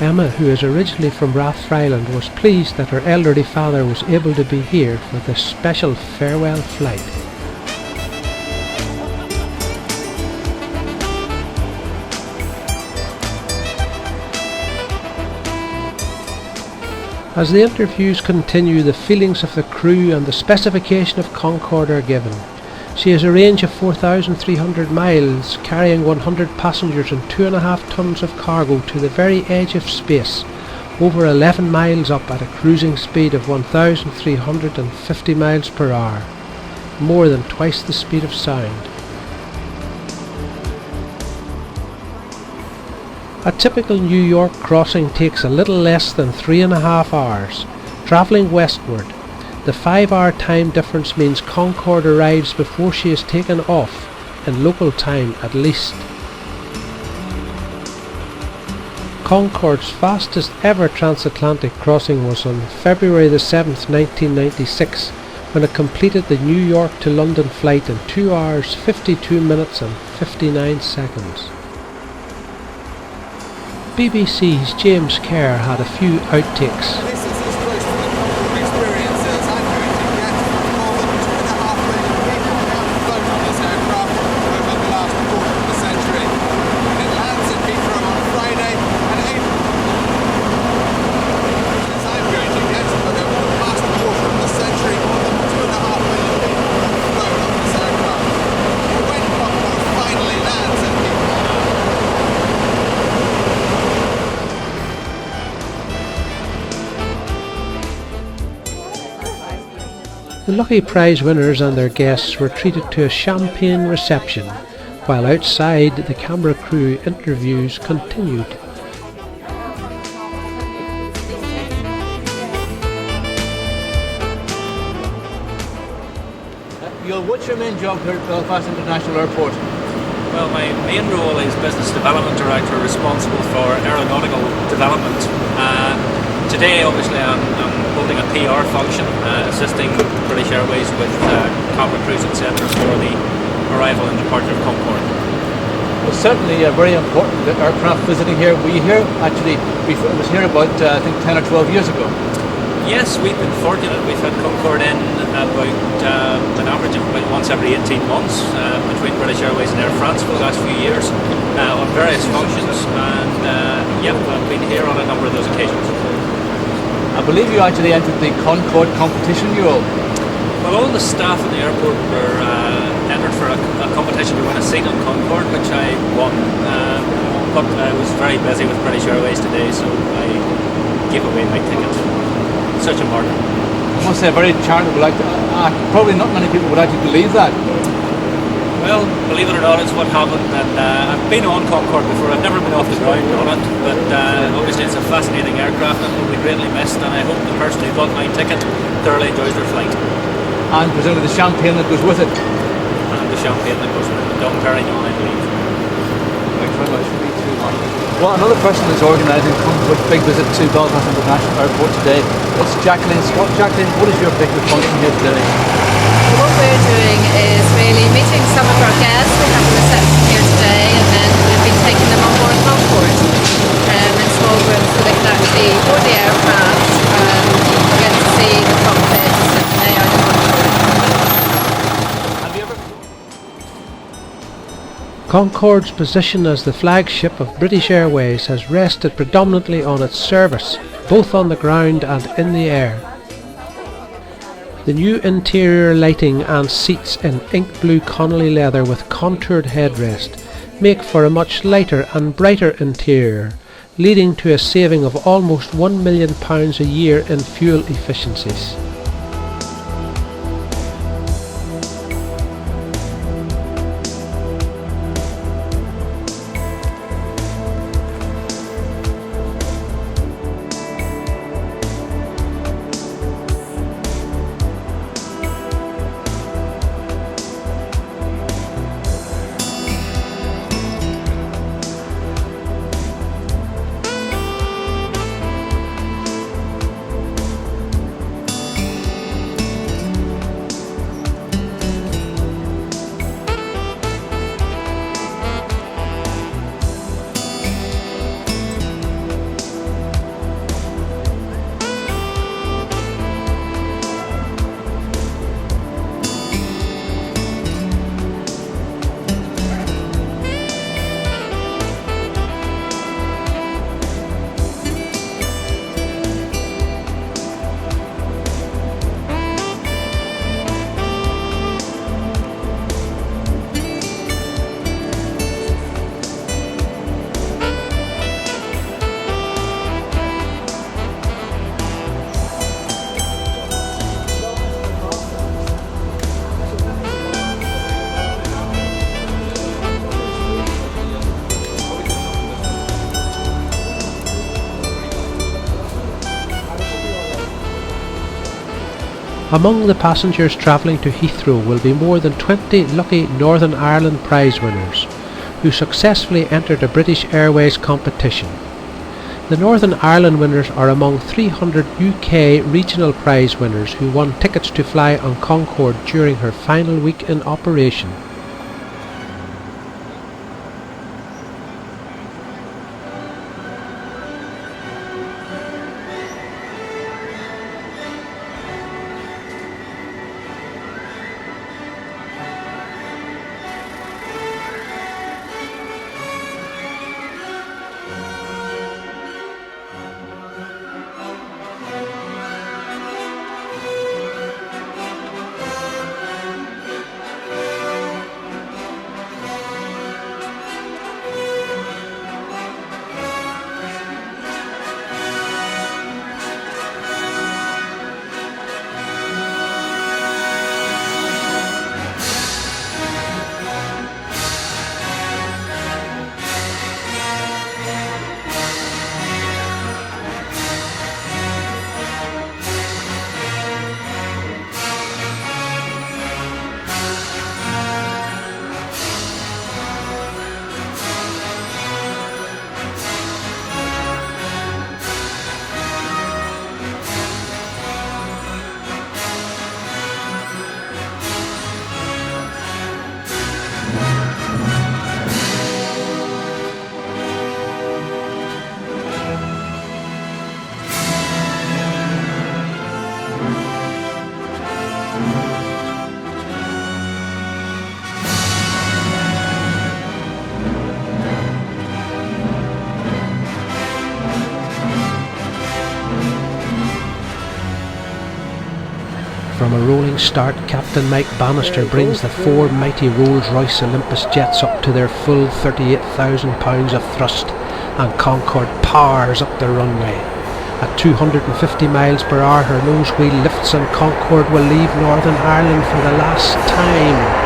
Emma, who is originally from Rathfriland, was pleased that her elderly father was able to be here for this special farewell flight. As the interviews continue, the feelings of the crew and the specification of Concorde are given. She has a range of 4,300 miles, carrying 100 passengers and 2.5 tons of cargo to the very edge of space, over 11 miles up at a cruising speed of 1,350 miles per hour, more than twice the speed of sound. A typical New York crossing takes a little less than 3.5 hours. Travelling westward, the 5-hour time difference means Concorde arrives before she is taken off, in local time at least. Concorde's fastest ever transatlantic crossing was on February the 7th, 1996, when it completed the New York to London flight in 2 hours, 52 minutes and 59 seconds. BBC's James Kerr had a few outtakes. This is as close to the Concorde experience as I'm going to get. More than 2.5 million people have flown on this aircraft over the last quarter of the century. It lands at Heathrow on Friday and April. As I'm going to get, but over the past quarter of the century, more than 2.5 million people have flown on this aircraft. When Concorde finally lands at Heathrow, the lucky prize winners and their guests were treated to a champagne reception, while outside the camera crew interviews continued. What's your main job here at Belfast International Airport? Well, my main role is Business Development Director, responsible for aeronautical development. Today, obviously, I'm holding a PR function, assisting British Airways with camera crews, etc. for the arrival and departure of Concorde. Well, certainly a very important aircraft visiting here. We here actually, it was here about I think 10 or 12 years ago. Yes, we've been fortunate. We've had Concorde in about an average of about once every 18 months between British Airways and Air France for the last few years on various functions, and I've been here on a number of those occasions. I believe you actually entered the Concorde competition, you all. Well, all the staff at the airport were entered for a competition to win a seat on Concorde, which I won. But I was very busy with British Airways today, so I gave away my ticket. Such a martyr. I must say, a very charitable act. Probably not many people would actually believe that. Well, believe it or not, it's what happened, and I've been on Concorde before. I've never been off the ground on it, but obviously it's a fascinating aircraft and will be greatly missed, and I hope the person who bought my ticket thoroughly enjoys their flight. And presumably the champagne that goes with it. And the champagne that goes with it. Dom Perignon, I believe. Thanks very much. Well, another person is organising Concorde's big visit to Belfast International Airport today. It's Jacqueline Scott. Jacqueline, what is your big function here today? What we're doing is really meeting some of our guests. We have a reception here today, and then we'll be taking them on board Concorde in small groups so they can actually board the aircraft and get to see the cockpits and they are the Concorde. Have you ever... Concorde's position as the flagship of British Airways has rested predominantly on its service, both on the ground and in the air. The new interior lighting and seats in ink blue Connolly leather with contoured headrest make for a much lighter and brighter interior, leading to a saving of almost £1 million a year in fuel efficiencies. Among the passengers travelling to Heathrow will be more than 20 lucky Northern Ireland prize winners who successfully entered a British Airways competition. The Northern Ireland winners are among 300 UK regional prize winners who won tickets to fly on Concorde during her final week in operation. From a rolling start, Captain Mike Bannister brings the four mighty Rolls-Royce Olympus jets up to their full 38,000 pounds of thrust, and Concorde powers up the runway. At 250 miles per hour, her nose wheel lifts and Concorde will leave Northern Ireland for the last time.